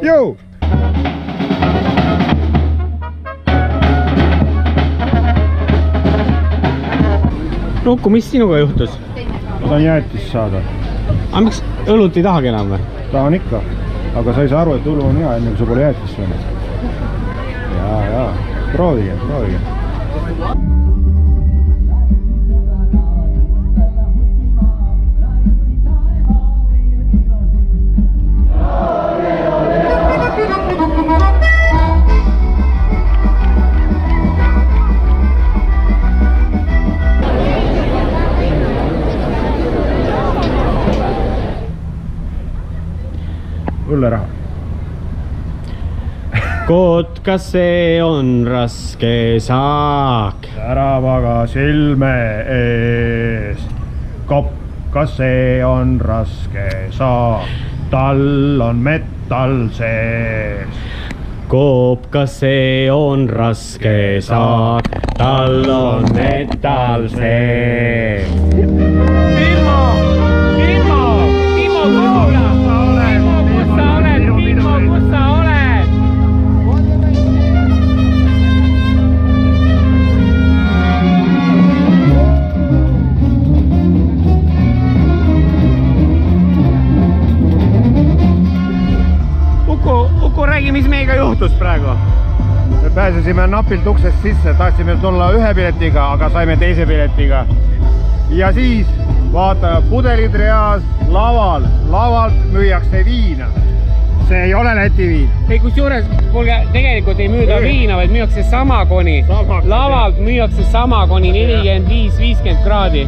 Joo! Nuku, mis sinuga juhtus? Ma tahan jäätist saada. Aga miks õlut ei tahagi enam või? Tahan ikka. Aga sa ei saa aru, et õlu on hea, enne kui sa pole jäätist söönud. Jaa. Proovige. Õlleraha. Kotka, see on raske saak. Säravaga silme ees. Kopka, see on raske saak. Tal on metall sees. Koopka, see on raske saak. Tal on metall sees. Timo, kuula! Uku, räägi, mis meiega juhtus praegu? Me pääsesime napilt uksest sisse, tahtsime tulla ühe piletiga, aga saime teise piletiga. Ja siis vaata, pudelid reas laval. Lavalt müüakse viina. See ei ole Läti viin. Ei, kus juures, kuulge, tegelikult ei müüda viina, vaid müüakse samakoni. Lavalt müüakse samakoni 45-50 kraadi.